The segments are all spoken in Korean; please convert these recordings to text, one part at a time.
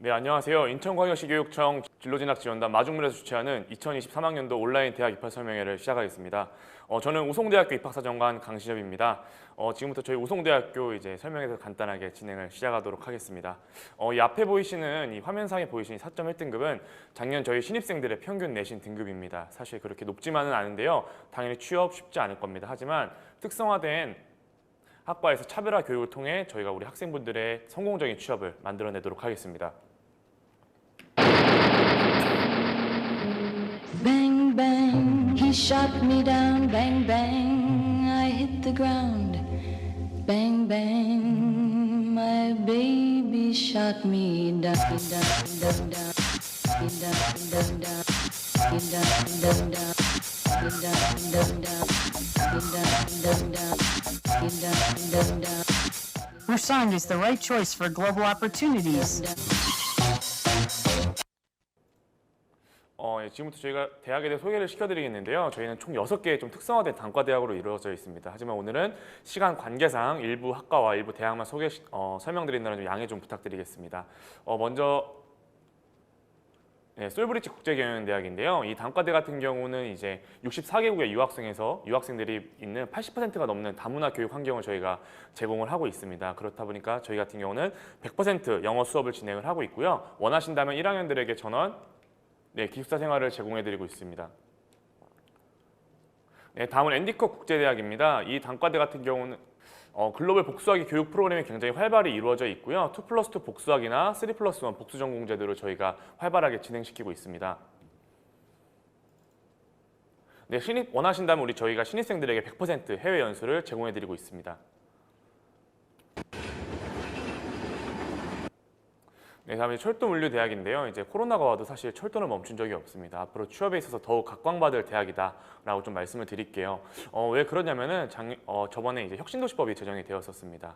네, 안녕하세요. 인천광역시 교육청 진로진학지원단 마중물에서 주최하는 2023학년도 온라인 대학 입학 설명회를 시작하겠습니다. 저는 우송대학교 입학사정관 강신엽입니다. 지금부터 저희 우송대학교 설명회에서 간단하게 진행을 시작하도록 하겠습니다. 이 앞에 보이시는 이 화면상에 보이시는 4.1등급은 작년 저희 신입생들의 평균 내신 등급입니다. 사실 그렇게 높지만은 않은데요. 당연히 취업 쉽지 않을 겁니다. 하지만 특성화된 학과에서 차별화 교육을 통해 저희가 우리 학생분들의 성공적인 취업을 만들어내도록 하겠습니다. Bang, bang, he shot me down. Bang, bang, I hit the ground. Bang, bang, my baby shot me down, down, down, down, down, down, down, down, down, down, down, down, down, down, down. Musang is the right choice for global opportunities. 지금부터 저희가 대학에 대해 소개를 시켜드리겠는데요. 저희는 총 6개의 좀 특성화된 단과대학으로 이루어져 있습니다. 하지만 오늘은 시간 관계상 일부 학과와 일부 대학만 설명드린다는 좀 양해 좀 부탁드리겠습니다. 먼저 솔브리지 국제경영대학인데요. 이 단과대 같은 경우는 이제 64개국의 유학생들이 있는 80%가 넘는 다문화 교육 환경을 저희가 제공을 하고 있습니다. 그렇다 보니까 저희 같은 경우는 100% 영어 수업을 진행을 하고 있고요. 원하신다면 1학년들에게 전원 기숙사 생활을 제공해드리고 있습니다. 다음은 앤디컷 국제대학입니다. 이 단과대 같은 경우는 글로벌 복수학위 교육 프로그램이 굉장히 활발히 이루어져 있고요. 2+2 복수학이나 3+1 복수 전공 제도를 저희가 활발하게 진행시키고 있습니다. 원하신다면 저희가 신입생들에게 100% 해외 연수를 제공해드리고 있습니다. 다음에 철도물류대학인데요. 이제 코로나가 와도 사실 철도는 멈춘 적이 없습니다. 앞으로 취업에 있어서 더욱 각광받을 대학이다라고 좀 말씀을 드릴게요. 왜 그러냐면은 저번에 이제 혁신도시법이 제정이 되었었습니다.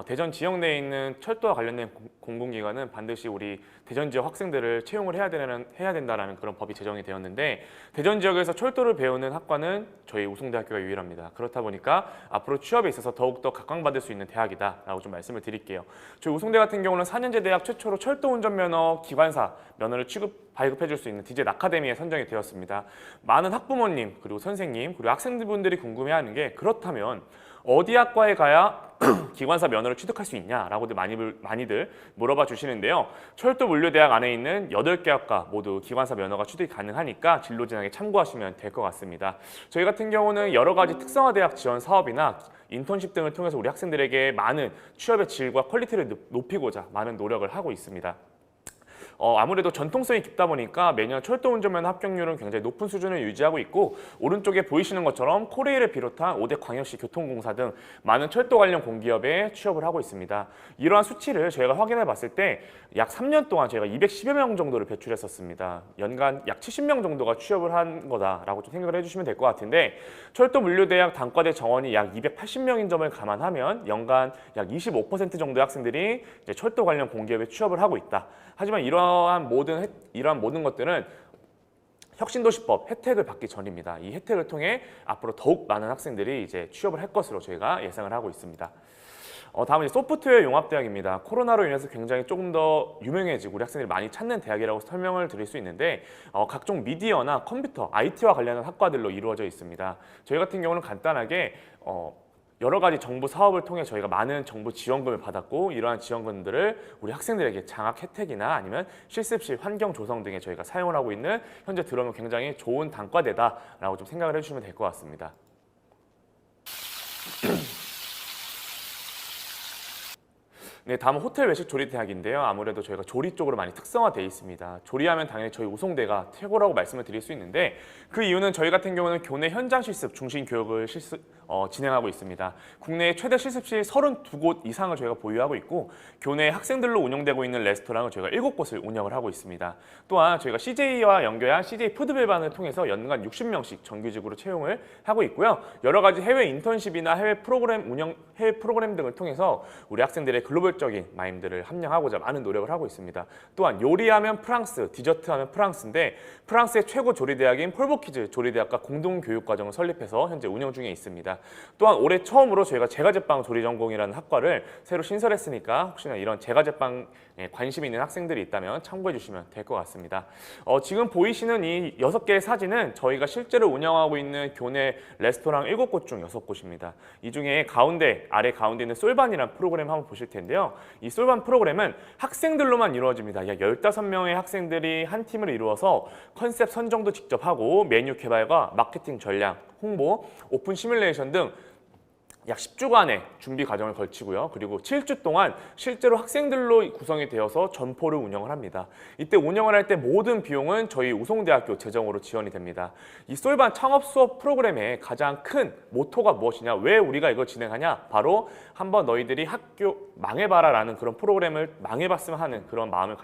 대전 지역 내에 있는 철도와 관련된 공공기관은 반드시 우리 대전 지역 학생들을 채용을 해야 된다라는 그런 법이 제정이 되었는데 대전 지역에서 철도를 배우는 학과는 저희 우송대학교가 유일합니다. 그렇다 보니까 앞으로 취업에 있어서 더욱더 각광받을 수 있는 대학이다라고 좀 말씀을 드릴게요. 저희 우송대 같은 경우는 4년제 대학 최초로 철도 운전면허 기관사 면허를 발급해 줄 수 있는 디젤 아카데미에 선정이 되었습니다. 많은 학부모님 그리고 선생님 그리고 학생분들이 궁금해하는 게 그렇다면 어디 학과에 가야 기관사 면허를 취득할 수 있냐라고들 많이들 물어봐 주시는데요. 철도물류대학 안에 있는 8개 학과 모두 기관사 면허가 취득이 가능하니까 진로진학에 참고하시면 될 것 같습니다. 저희 같은 경우는 여러 가지 특성화대학 지원 사업이나 인턴십 등을 통해서 우리 학생들에게 많은 취업의 질과 퀄리티를 높이고자 많은 노력을 하고 있습니다. 아무래도 전통성이 깊다 보니까 매년 철도운전면허 합격률은 굉장히 높은 수준을 유지하고 있고 오른쪽에 보이시는 것처럼 코레일을 비롯한 5대 광역시 교통공사 등 많은 철도 관련 공기업에 취업을 하고 있습니다. 이러한 수치를 저희가 확인해 봤을 때 약 3년 동안 저희가 210여 명 정도를 배출했었습니다. 연간 약 70명 정도가 취업을 한 거다라고 좀 생각을 해주시면 될 것 같은데 철도물류대학 단과대 정원이 약 280명인 점을 감안하면 연간 약 25% 정도의 학생들이 이제 철도 관련 공기업에 취업을 하고 있다. 하지만 이러한 모든 것들은 혁신도시법 혜택을 받기 전입니다. 이 혜택을 통해 앞으로 더욱 많은 학생들이 이제 취업을 할 것으로 저희가 예상을 하고 있습니다. 다음은 소프트웨어 용합대학입니다. 코로나로 인해서 굉장히 조금 더 유명해지고 우리 학생들이 많이 찾는 대학이라고 설명을 드릴 수 있는데 각종 미디어나 컴퓨터, IT와 관련한 학과들로 이루어져 있습니다. 저희 같은 경우는 간단하게 여러 가지 정부 사업을 통해 저희가 많은 정부 지원금을 받았고 이러한 지원금들을 우리 학생들에게 장학 혜택이나 아니면 실습실 환경 조성 등에 저희가 사용을 하고 있는 현재 들어오면 굉장히 좋은 단과대다라고 좀 생각을 해주시면 될 것 같습니다. 다음은 호텔 외식 조리 대학인데요. 아무래도 저희가 조리 쪽으로 많이 특성화되어 있습니다. 조리하면 당연히 저희 우송대가 최고라고 말씀을 드릴 수 있는데 그 이유는 저희 같은 경우는 교내 현장 실습 중심 교육을 진행하고 있습니다. 국내 최대 실습실 32곳 이상을 저희가 보유하고 있고 교내 학생들로 운영되고 있는 레스토랑을 저희가 7곳을 운영을 하고 있습니다. 또한 저희가 CJ와 연계한 CJ 푸드벨반을 통해서 연간 60명씩 정규직으로 채용을 하고 있고요. 여러 가지 해외 인턴십이나 해외 프로그램 등을 통해서 우리 학생들의 글로벌 비교적인 마인드를 함양하고자 많은 노력을 하고 있습니다. 또한 요리하면 프랑스, 디저트하면 프랑스인데 프랑스의 최고 조리대학인 폴보키즈 조리대학과 공동교육과정을 설립해서 현재 운영 중에 있습니다. 또한 올해 처음으로 저희가 제과제빵 조리전공이라는 학과를 새로 신설했으니까 혹시나 이런 제과제빵에 관심이 있는 학생들이 있다면 참고해 주시면 될 것 같습니다. 지금 보이시는 이 6개의 사진은 저희가 실제로 운영하고 있는 교내 레스토랑 7곳 중 6곳입니다. 이 중에 아래 가운데 있는 솔반이라는 프로그램 한번 보실 텐데요. 이 솔반 프로그램은 학생들로만 이루어집니다. 약 15명의 학생들이 한 팀을 이루어서 컨셉 선정도 직접 하고 메뉴 개발과 마케팅 전략, 홍보, 오픈 시뮬레이션 등 약 10주간의 준비 과정을 걸치고요. 그리고 7주 동안 실제로 학생들로 구성이 되어서 점포를 운영을 합니다. 이때 운영을 할 때 모든 비용은 저희 우송대학교 재정으로 지원이 됩니다. 이 솔반 창업 수업 프로그램의 가장 큰 모토가 무엇이냐? 왜 우리가 이걸 진행하냐? 바로 한번 너희들이 학교 망해봐라 라는 그런 프로그램을 망해봤으면 하는 그런 마음을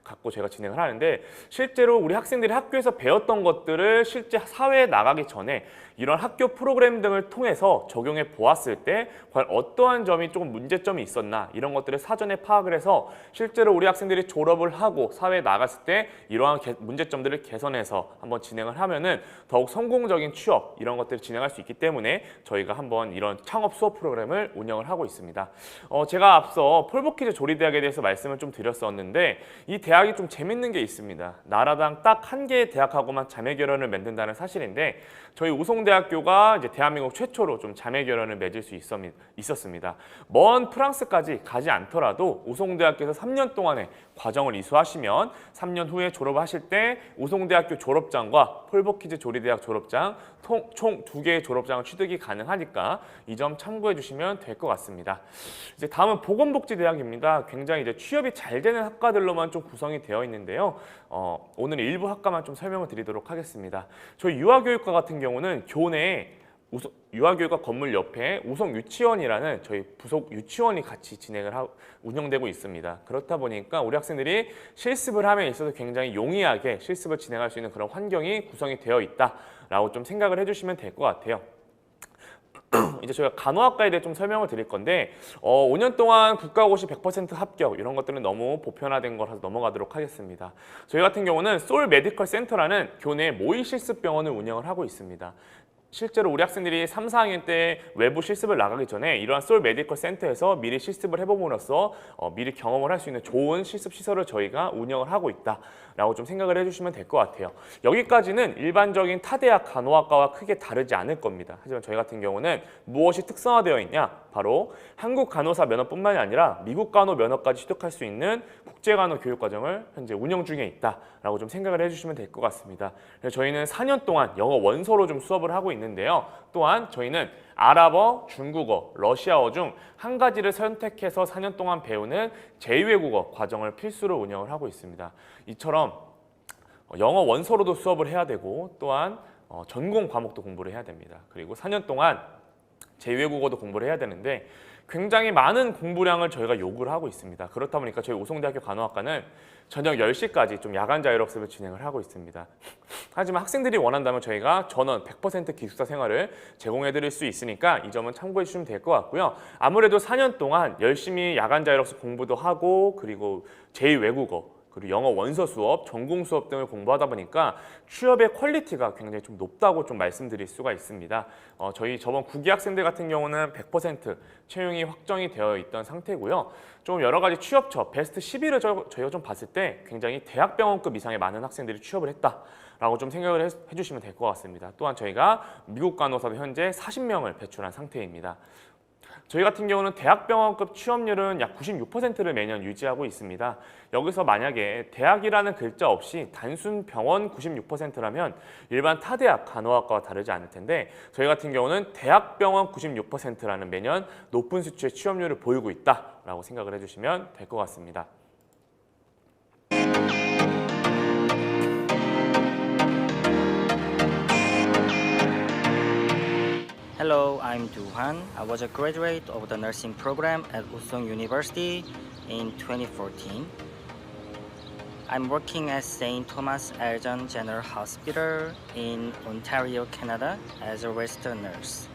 갖고 제가 진행을 하는데 실제로 우리 학생들이 학교에서 배웠던 것들을 실제 사회에 나가기 전에 이런 학교 프로그램 등을 통해서 적용해 보았을 때 과연 어떠한 점이 조금 문제점이 있었나 이런 것들을 사전에 파악을 해서 실제로 우리 학생들이 졸업을 하고 사회에 나갔을 때 이러한 문제점들을 개선해서 한번 진행을 하면은 더욱 성공적인 취업 이런 것들을 진행할 수 있기 때문에 저희가 한번 이런 창업 수업 프로그램을 운영을 하고 있습니다. 제가 앞서 폴보키즈 조리대학에 대해서 말씀을 좀 드렸었는데 이 대학이 좀 재밌는 게 있습니다. 나라당 딱 한 개의 대학하고만 자매 결연을 맺는다는 사실인데 저희 우송대학교가 이제 대한민국 최초로 좀 자매 결연을 맺을 수 있었습니다. 먼 프랑스까지 가지 않더라도 우송대학교에서 3년 동안의 과정을 이수하시면 3년 후에 졸업하실 때 우송대학교 졸업장과 폴보키즈 조리대학 졸업장 총 2개의 졸업장을 취득이 가능하니까 이 점 참고해 주시면 될 것 같습니다. 이제 다음은 보건복지대학입니다. 굉장히 이제 취업이 잘 되는 학과들로만 좀 구성이 되어 있는데요. 오늘 일부 학과만 좀 설명을 드리도록 하겠습니다. 저희 유아교육과 같은 경우는 교내에 유아교육과 건물 옆에 우송유치원이라는 저희 부속 유치원이 같이 운영되고 있습니다. 그렇다 보니까 우리 학생들이 실습을 함에 있어서 굉장히 용이하게 실습을 진행할 수 있는 그런 환경이 구성이 되어 있다라고 좀 생각을 해주시면 될 것 같아요. 이제 저희가 간호학과에 대해 좀 설명을 드릴 건데 5년 동안 국가고시 100% 합격 이런 것들은 너무 보편화된 거라서 넘어가도록 하겠습니다. 저희 같은 경우는 솔 메디컬 센터라는 교내 모의 실습 병원을 운영을 하고 있습니다. 실제로 우리 학생들이 3, 4학년 때 외부 실습을 나가기 전에 이러한 솔 메디컬 센터에서 미리 실습을 해봄으로써 미리 경험을 할 수 있는 좋은 실습 시설을 저희가 운영을 하고 있다라고 좀 생각을 해주시면 될 것 같아요. 여기까지는 일반적인 타대학 간호학과와 크게 다르지 않을 겁니다. 하지만 저희 같은 경우는 무엇이 특성화되어 있냐? 바로 한국 간호사 면허뿐만이 아니라 미국 간호 면허까지 취득할 수 있는 국제간호 교육과정을 현재 운영 중에 있다라고 좀 생각을 해주시면 될 것 같습니다. 그래서 저희는 4년 동안 영어 원서로 좀 수업을 하고 있는데요. 또한 저희는 아랍어, 중국어, 러시아어 중 한 가지를 선택해서 4년 동안 배우는 제2외국어 과정을 필수로 운영을 하고 있습니다. 이처럼 영어 원서로도 수업을 해야 되고 또한 전공 과목도 공부를 해야 됩니다. 그리고 4년 동안 제2외국어도 공부를 해야 되는데 굉장히 많은 공부량을 저희가 요구를 하고 있습니다. 그렇다 보니까 저희 우송대학교 간호학과는 저녁 10시까지 좀 야간 자율학습을 진행을 하고 있습니다. 하지만 학생들이 원한다면 저희가 전원 100% 기숙사 생활을 제공해 드릴 수 있으니까 이 점은 참고해 주시면 될 것 같고요. 아무래도 4년 동안 열심히 야간 자율학습 공부도 하고 그리고 제2외국어 그리고 영어 원서 수업, 전공 수업 등을 공부하다 보니까 취업의 퀄리티가 굉장히 좀 높다고 좀 말씀드릴 수가 있습니다. 저희 저번 9기 학생들 같은 경우는 100% 채용이 확정이 되어 있던 상태고요. 좀 여러 가지 취업처, 베스트 10위를 저희가 좀 봤을 때 굉장히 대학병원급 이상의 많은 학생들이 취업을 했다라고 좀 생각을 해주시면 될 것 같습니다. 또한 저희가 미국 간호사도 현재 40명을 배출한 상태입니다. 저희 같은 경우는 대학병원급 취업률은 약 96%를 매년 유지하고 있습니다. 여기서 만약에 대학이라는 글자 없이 단순 병원 96%라면 일반 타대학 간호학과와 다르지 않을 텐데 저희 같은 경우는 대학병원 96%라는 매년 높은 수치의 취업률을 보이고 있다라고 생각을 해주시면 될 것 같습니다. Hello, I'm Duhan. I was a graduate of the nursing program at Usong University in 2014. I'm working at St. Thomas Elgin General Hospital in Ontario, Canada as a registered nurse.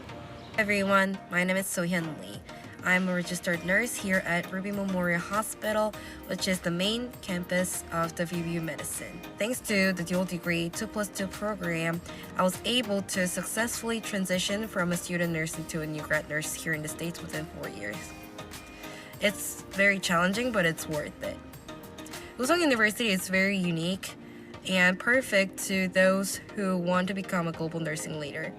Everyone, my name is Sohyun Lee. I'm a registered nurse here at Ruby Memorial Hospital, which is the main campus of WVU Medicine. Thanks to the dual degree 2+2 program, I was able to successfully transition from a student nurse into a new grad nurse here in the States within 4 years. It's very challenging, but it's worth it. Usong University is very unique and perfect to those who want to become a global nursing leader.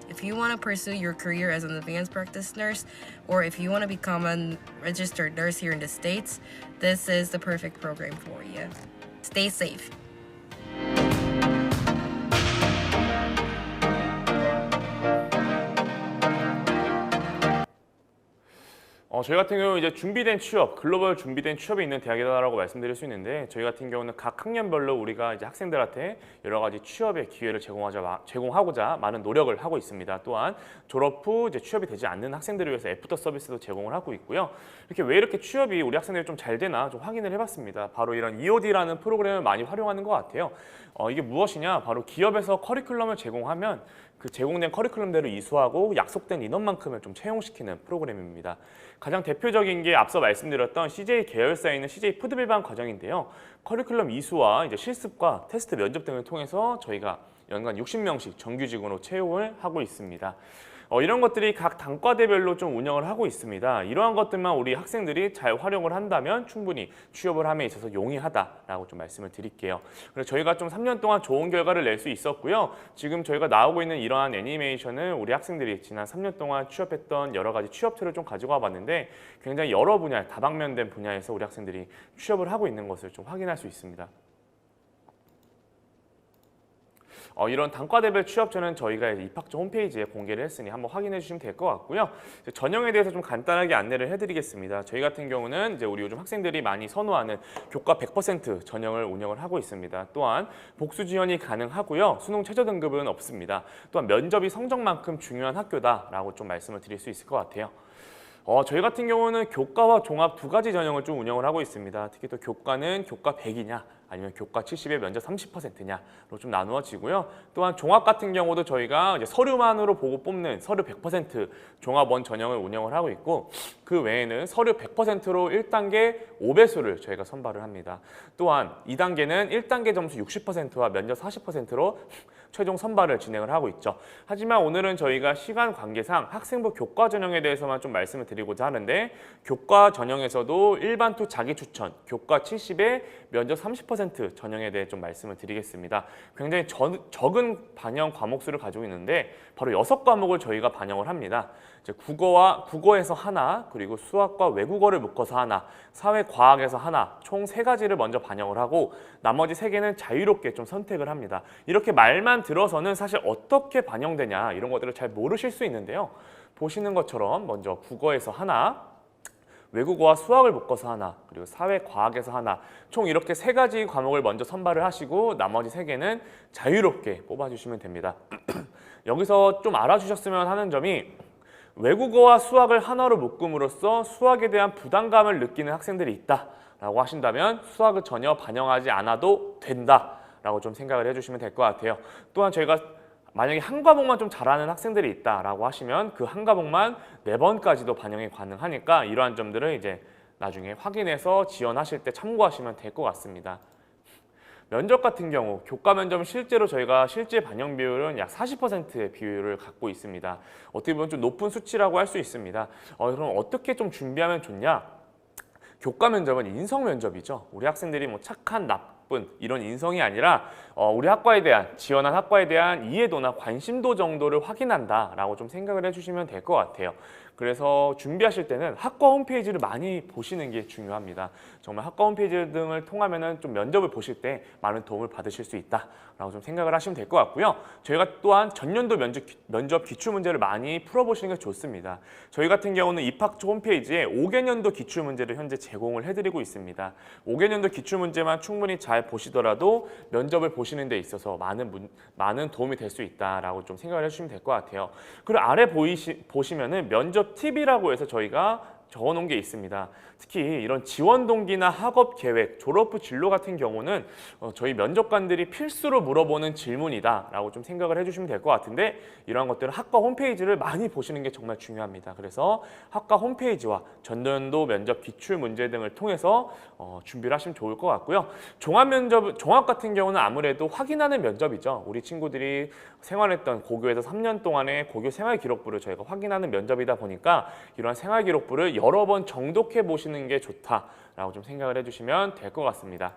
If you want to pursue your career as an advanced practice nurse, or if you want to become a registered nurse here in the States, this is the perfect program for you. Stay safe. 저희 같은 경우 이제 준비된 취업, 글로벌 준비된 취업이 있는 대학이다라고 말씀드릴 수 있는데 저희 같은 경우는 각 학년별로 우리가 이제 학생들한테 여러 가지 취업의 기회를 제공하고자 많은 노력을 하고 있습니다. 또한 졸업 후 이제 취업이 되지 않는 학생들을 위해서 애프터 서비스도 제공을 하고 있고요. 왜 이렇게 취업이 우리 학생들이 좀 잘 되나 좀 확인을 해봤습니다. 바로 이런 EOD라는 프로그램을 많이 활용하는 것 같아요. 이게 무엇이냐? 바로 기업에서 커리큘럼을 제공하면 그 제공된 커리큘럼대로 이수하고 약속된 인원만큼을 좀 채용시키는 프로그램입니다. 가장 대표적인 게 앞서 말씀드렸던 CJ 계열사에 있는 CJ 푸드빌방 과정인데요. 커리큘럼 이수와 이제 실습과 테스트 면접 등을 통해서 저희가 연간 60명씩 정규직으로 채용을 하고 있습니다. 이런 것들이 각 단과대별로 좀 운영을 하고 있습니다. 이러한 것들만 우리 학생들이 잘 활용을 한다면 충분히 취업을 함에 있어서 용이하다라고 좀 말씀을 드릴게요. 그래서 저희가 좀 3년 동안 좋은 결과를 낼 수 있었고요. 지금 저희가 나오고 있는 이러한 애니메이션을 우리 학생들이 지난 3년 동안 취업했던 여러 가지 취업처를 좀 가지고 와봤는데 굉장히 여러 분야, 다방면된 분야에서 우리 학생들이 취업을 하고 있는 것을 좀 확인할 수 있습니다. 이런 단과대별 취업처는 저희가 입학처 홈페이지에 공개를 했으니 한번 확인해 주시면 될 것 같고요. 전형에 대해서 좀 간단하게 안내를 해드리겠습니다. 저희 같은 경우는 이제 우리 요즘 학생들이 많이 선호하는 교과 100% 전형을 운영을 하고 있습니다. 또한 복수 지원이 가능하고요. 수능 최저 등급은 없습니다. 또한 면접이 성적만큼 중요한 학교다라고 좀 말씀을 드릴 수 있을 것 같아요. 저희 같은 경우는 교과와 종합 두 가지 전형을 좀 운영을 하고 있습니다. 특히 또 교과는 교과 100이냐 아니면 교과 70에 면접 30%냐로 좀 나누어지고요. 또한 종합 같은 경우도 저희가 이제 서류만으로 보고 뽑는 서류 100% 종합원 전형을 운영을 하고 있고 그 외에는 서류 100%로 1단계 5배수를 저희가 선발을 합니다. 또한 2단계는 1단계 점수 60%와 면접 40%로 최종 선발을 진행을 하고 있죠. 하지만 오늘은 저희가 시간 관계상 학생부 교과 전형에 대해서만 좀 말씀을 드리고자 하는데 교과 전형에서도 일반 투 자기 추천 교과 70에 면접 30% 전형에 대해 좀 말씀을 드리겠습니다. 굉장히 적은 반영 과목 수를 가지고 있는데 바로 6과목을 저희가 반영을 합니다. 이제 국어에서 하나, 그리고 수학과 외국어를 묶어서 하나, 사회과학에서 하나, 총 3가지를 먼저 반영을 하고 나머지 3개는 자유롭게 좀 선택을 합니다. 이렇게 말만 들어서는 사실 어떻게 반영되냐 이런 것들을 잘 모르실 수 있는데요. 보시는 것처럼 먼저 국어에서 하나, 외국어와 수학을 묶어서 하나, 그리고 사회과학에서 하나, 총 이렇게 3가지 과목을 먼저 선발을 하시고 나머지 3개는 자유롭게 뽑아주시면 됩니다. 여기서 좀 알아주셨으면 하는 점이 외국어와 수학을 하나로 묶음으로써 수학에 대한 부담감을 느끼는 학생들이 있다라고 하신다면 수학을 전혀 반영하지 않아도 된다라고 좀 생각을 해주시면 될 것 같아요. 또한 저희가 만약에 한 과목만 좀 잘하는 학생들이 있다라고 하시면 그 한 과목만 4번까지도 반영이 가능하니까 이러한 점들을 이제 나중에 확인해서 지원하실 때 참고하시면 될 것 같습니다. 면접 같은 경우 교과 면접은 실제로 저희가 실제 반영 비율은 약 40%의 비율을 갖고 있습니다. 어떻게 보면 좀 높은 수치라고 할 수 있습니다. 그럼 어떻게 좀 준비하면 좋냐? 교과 면접은 인성 면접이죠. 우리 학생들이 뭐 착한, 나쁜 이런 인성이 아니라 우리 학과에 대한 지원한 학과에 대한 이해도나 관심도 정도를 확인한다라고 좀 생각을 해주시면 될 것 같아요. 그래서 준비하실 때는 학과 홈페이지를 많이 보시는 게 중요합니다. 정말 학과 홈페이지 등을 통하면은 좀 면접을 보실 때 많은 도움을 받으실 수 있다라고 좀 생각을 하시면 될 것 같고요. 저희가 또한 전년도 면접 기출 문제를 많이 풀어보시는 게 좋습니다. 저희 같은 경우는 입학처 홈페이지에 5개년도 기출 문제를 현재 제공을 해드리고 있습니다. 5개년도 기출 문제만 충분히 잘 보시더라도 면접을 보시는 데 있어서 많은 도움이 될 수 있다라고 좀 생각을 해주시면 될 것 같아요. 그리고 아래 보시면은 면접 팁이라고 해서 저희가 적어놓은 게 있습니다. 특히 이런 지원 동기나 학업 계획, 졸업 후 진로 같은 경우는 저희 면접관들이 필수로 물어보는 질문이다라고 좀 생각을 해주시면 될 것 같은데 이러한 것들은 학과 홈페이지를 많이 보시는 게 정말 중요합니다. 그래서 학과 홈페이지와 전년도 면접 기출 문제 등을 통해서 준비를 하시면 좋을 것 같고요. 종합 같은 경우는 아무래도 확인하는 면접이죠. 우리 친구들이 생활했던 고교에서 3년 동안의 고교 생활 기록부를 저희가 확인하는 면접이다 보니까 이러한 생활 기록부를 여러 번 정독해 보시는 게 좋다라고 좀 생각을 해주시면 될 것 같습니다.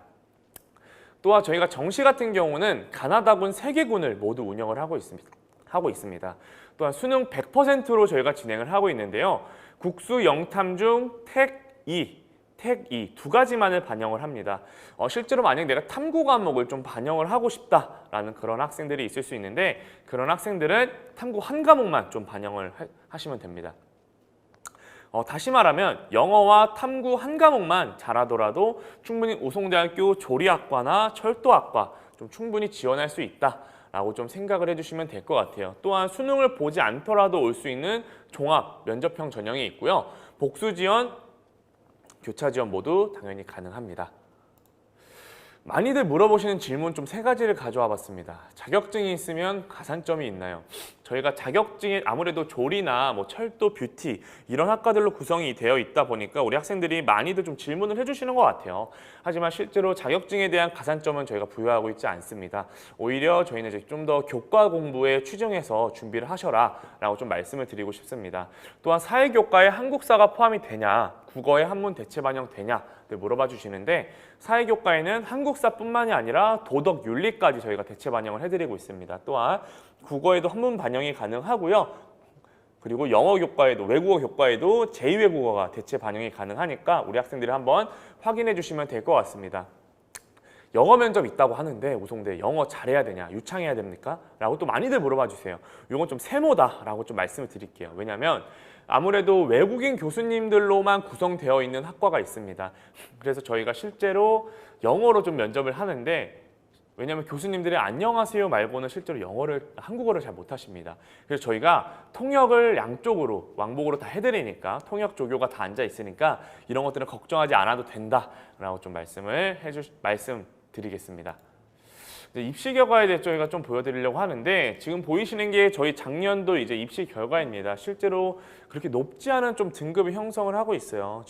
또한 저희가 정시 같은 경우는 가나다군 3개군을 모두 운영을 하고 있습니다. 또한 수능 100%로 저희가 진행을 하고 있는데요. 국수 영탐 중 택2 두 가지만을 반영을 합니다. 실제로 만약 내가 탐구 과목을 좀 반영을 하고 싶다라는 그런 학생들이 있을 수 있는데 그런 학생들은 탐구 한 과목만 좀 반영을 하시면 됩니다. 다시 말하면 영어와 탐구 한 과목만 잘하더라도 충분히 우송대학교 조리학과나 철도학과 좀 충분히 지원할 수 있다라고 좀 생각을 해주시면 될 것 같아요. 또한 수능을 보지 않더라도 올 수 있는 종합 면접형 전형이 있고요. 복수 지원, 교차 지원 모두 당연히 가능합니다. 많이들 물어보시는 질문 좀 3가지를 가져와 봤습니다. 자격증이 있으면 가산점이 있나요? 저희가 자격증이 아무래도 조리나 뭐 철도, 뷰티 이런 학과들로 구성이 되어 있다 보니까 우리 학생들이 많이들 좀 질문을 해주시는 것 같아요. 하지만 실제로 자격증에 대한 가산점은 저희가 부여하고 있지 않습니다. 오히려 저희는 이제 좀 더 교과 공부에 추정해서 준비를 하셔라 라고 좀 말씀을 드리고 싶습니다. 또한 사회교과에 한국사가 포함이 되냐, 국어에 한문 대체 반영되냐 물어봐 주시는데 사회교과에는 한국사뿐만이 아니라 도덕, 윤리까지 저희가 대체 반영을 해드리고 있습니다. 또한 국어에도 한문 반영이 가능하고요. 그리고 영어 교과에도 외국어 교과에도 제2외국어가 대체 반영이 가능하니까 우리 학생들이 한번 확인해 주시면 될 것 같습니다. 영어 면접 있다고 하는데 우송대 영어 잘해야 되냐, 유창해야 됩니까? 라고 또 많이들 물어봐 주세요. 이건 좀 세모다라고 좀 말씀을 드릴게요. 왜냐하면 아무래도 외국인 교수님들로만 구성되어 있는 학과가 있습니다. 그래서 저희가 실제로 영어로 좀 면접을 하는데 왜냐하면 교수님들이 안녕하세요 말고는 실제로 한국어를 잘 못하십니다. 그래서 저희가 통역을 양쪽으로 왕복으로 다 해드리니까 통역 조교가 다 앉아 있으니까 이런 것들은 걱정하지 않아도 된다라고 좀 말씀드리겠습니다. 입시 결과에 대해 저희가 좀 보여드리려고 하는데 지금 보이시는 게 저희 작년도 이제 입시 결과입니다. 실제로 그렇게 높지 않은 좀 등급을 형성을 하고 있어요.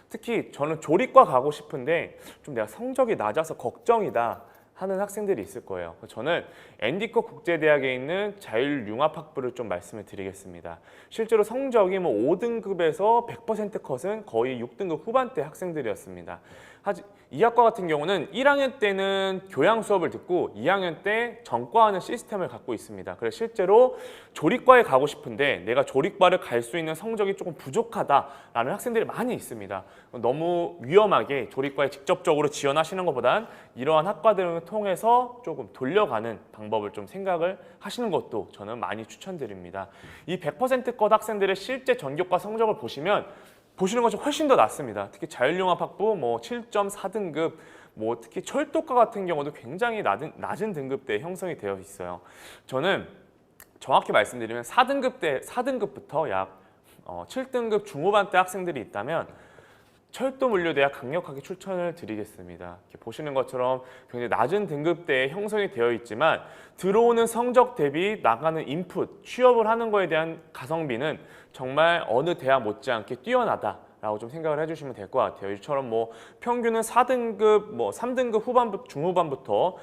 특히 저는 조리과 가고 싶은데 좀 내가 성적이 낮아서 걱정이다 하는 학생들이 있을 거예요. 저는 앤디컷 국제대학에 있는 자율융합학부를 좀 말씀을 드리겠습니다. 실제로 성적이 뭐 5등급에서 100% 컷은 거의 6등급 후반대 학생들이었습니다. 이 학과 같은 경우는 1학년 때는 교양 수업을 듣고 2학년 때 전과하는 시스템을 갖고 있습니다. 그래서 실제로 조리과에 가고 싶은데 내가 조리과를 갈 수 있는 성적이 조금 부족하다라는 학생들이 많이 있습니다. 너무 위험하게 조리과에 직접적으로 지원하시는 것보단 이러한 학과들을 통해서 조금 돌려가는 방법을 좀 생각을 하시는 것도 저는 많이 추천드립니다. 이 100%컷 학생들의 실제 전교과 성적을 보시는 것이 훨씬 더 낫습니다. 특히 자율융합학부 7.4등급, 특히 철도과 같은 경우도 굉장히 낮은 등급대에 형성이 되어 있어요. 저는 정확히 말씀드리면 4등급부터 약 7등급 중후반대 학생들이 있다면 철도물류대학 강력하게 추천을 드리겠습니다. 이렇게 보시는 것처럼 굉장히 낮은 등급대에 형성이 되어 있지만 들어오는 성적 대비 나가는 인풋, 취업을 하는 거에 대한 가성비는 정말 어느 대학 못지않게 뛰어나다라고 좀 생각을 해주시면 될 것 같아요. 이처럼 평균은 4등급, 3등급 중후반부터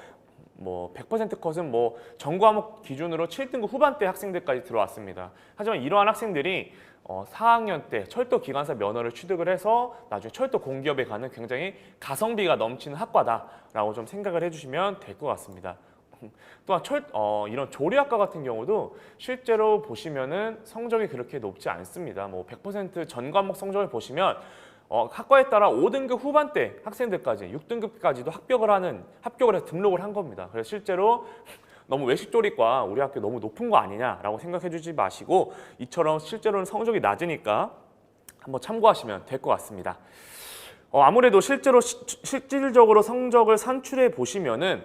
100% 컷은 전 과목 기준으로 7등급 후반대 학생들까지 들어왔습니다. 하지만 이러한 학생들이 4학년 때 철도 기관사 면허를 취득을 해서 나중에 철도 공기업에 가는 굉장히 가성비가 넘치는 학과다라고 좀 생각을 해주시면 될 것 같습니다. 또한 이런 조리학과 같은 경우도 실제로 보시면은 성적이 그렇게 높지 않습니다. 100% 전 과목 성적을 보시면 학과에 따라 5등급 후반대 학생들까지 6등급까지도 합격을 해서 등록을 한 겁니다. 그래서 실제로 너무 외식조리과 우리 학교 너무 높은 거 아니냐라고 생각해 주지 마시고 이처럼 실제로는 성적이 낮으니까 한번 참고하시면 될 것 같습니다. 아무래도 실질적으로 성적을 산출해 보시면은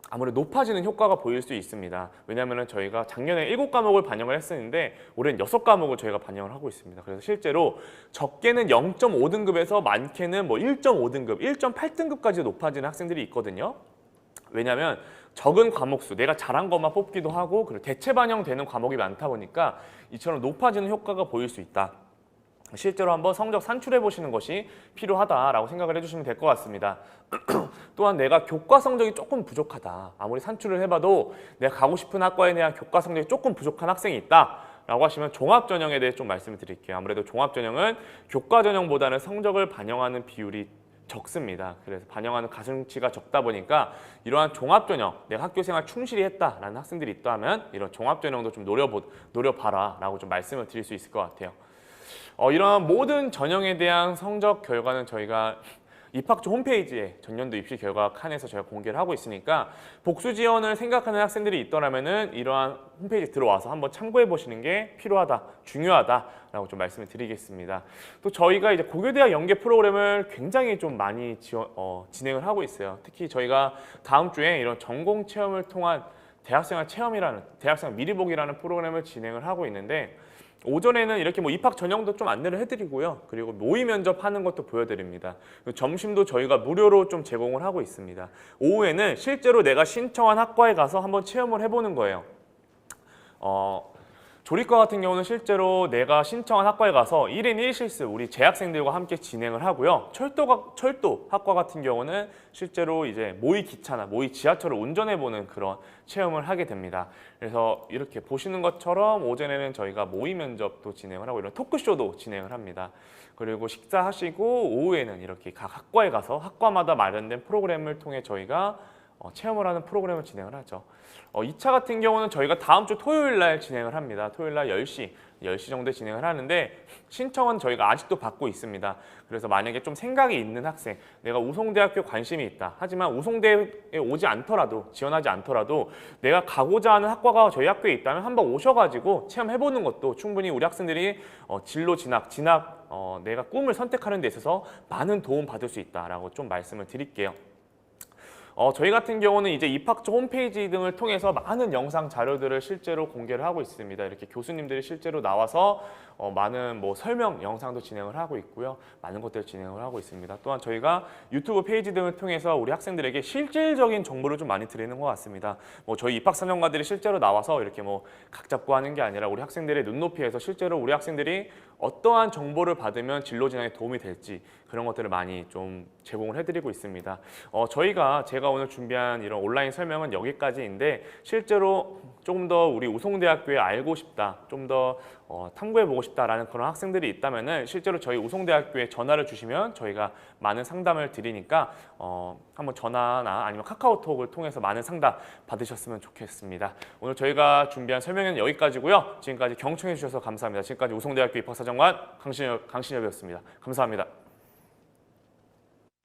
아무래도 높아지는 효과가 보일 수 있습니다. 왜냐하면 저희가 작년에 7과목을 반영을 했었는데 올해는 6과목을 저희가 반영을 하고 있습니다. 그래서 실제로 적게는 0.5등급에서 많게는 뭐 1.5등급, 1.8등급까지 높아지는 학생들이 있거든요. 왜냐하면 적은 과목 수, 내가 잘한 것만 뽑기도 하고 그리고 대체 반영되는 과목이 많다 보니까 이처럼 높아지는 효과가 보일 수 있다. 실제로 한번 성적 산출해 보시는 것이 필요하다라고 생각을 해주시면 될 것 같습니다. 또한 내가 교과 성적이 조금 부족하다. 아무리 산출을 해봐도 내가 가고 싶은 학과에 대한 교과 성적이 조금 부족한 학생이 있다. 라고 하시면 종합전형에 대해 좀 말씀을 드릴게요. 아무래도 종합전형은 교과전형보다는 성적을 반영하는 비율이 적습니다. 그래서 반영하는 가중치가 적다 보니까 이러한 종합전형, 내가 학교생활 충실히 했다라는 학생들이 있다면 이런 종합전형도 좀 노려봐라 라고 좀 말씀을 드릴 수 있을 것 같아요. 이런 모든 전형에 대한 성적 결과는 저희가 입학처 홈페이지에 전년도 입시 결과 칸에서 저희가 공개를 하고 있으니까 복수 지원을 생각하는 학생들이 있더라면은 이러한 홈페이지에 들어와서 한번 참고해 보시는 게 필요하다, 중요하다라고 좀 말씀을 드리겠습니다. 또 저희가 이제 고교대학 연계 프로그램을 굉장히 좀 많이 진행을 하고 있어요. 특히 저희가 다음 주에 이런 전공 체험을 통한 대학생활 체험이라는 대학생활 미리 보기라는 프로그램을 진행을 하고 있는데 오전에는 이렇게 뭐 입학 전형도 좀 안내를 해드리고요. 그리고 모의 면접하는 것도 보여드립니다. 점심도 저희가 무료로 좀 제공을 하고 있습니다. 오후에는 실제로 내가 신청한 학과에 가서 한번 체험을 해보는 거예요. 조리과 같은 경우는 실제로 내가 신청한 학과에 가서 1인 1실습 우리 재학생들과 함께 진행을 하고요. 철도 학과 같은 경우는 실제로 이제 모의 기차나 모의 지하철을 운전해보는 그런 체험을 하게 됩니다. 그래서 이렇게 보시는 것처럼 오전에는 저희가 모의 면접도 진행을 하고 이런 토크쇼도 진행을 합니다. 그리고 식사하시고 오후에는 이렇게 각 학과에 가서 학과마다 마련된 프로그램을 통해 저희가 체험을 하는 프로그램을 진행을 하죠. 2차 같은 경우는 저희가 다음 주 토요일 날 진행을 합니다. 토요일 날 10시 정도에 진행을 하는데 신청은 저희가 아직도 받고 있습니다. 그래서 만약에 좀 생각이 있는 학생, 내가 우송대학교 관심이 있다. 하지만 우송대에 오지 않더라도, 지원하지 않더라도 내가 가고자 하는 학과가 저희 학교에 있다면 한번 오셔가지고 체험해보는 것도 충분히 우리 학생들이 진로 진학, 내가 꿈을 선택하는 데 있어서 많은 도움 받을 수 있다라고 좀 말씀을 드릴게요. 저희 같은 경우는 이제 입학처 홈페이지 등을 통해서 많은 영상 자료들을 실제로 공개를 하고 있습니다. 이렇게 교수님들이 실제로 나와서 많은 뭐 설명 영상도 진행을 하고 있고요. 많은 것들을 진행을 하고 있습니다. 또한 저희가 유튜브 페이지 등을 통해서 우리 학생들에게 실질적인 정보를 좀 많이 드리는 것 같습니다. 뭐 저희 입학사정관들이 실제로 나와서 이렇게 뭐 각 잡고 하는 게 아니라 우리 학생들의 눈높이에서 실제로 우리 학생들이 어떠한 정보를 받으면 진로 진학에 도움이 될지 그런 것들을 많이 좀 제공을 해드리고 있습니다. 제가 오늘 준비한 이런 온라인 설명은 여기까지인데 실제로 조금 더 우리 우송대학교에 알고 싶다, 좀 더 탐구해보고 싶다라는 그런 학생들이 있다면은 실제로 저희 우송대학교에 전화를 주시면 저희가 많은 상담을 드리니까 한번 전화나 아니면 카카오톡을 통해서 많은 상담 받으셨으면 좋겠습니다. 오늘 저희가 준비한 설명은 여기까지고요. 지금까지 경청해 주셔서 감사합니다. 지금까지 우송대학교 입학사정관 강신엽이었습니다. 감사합니다.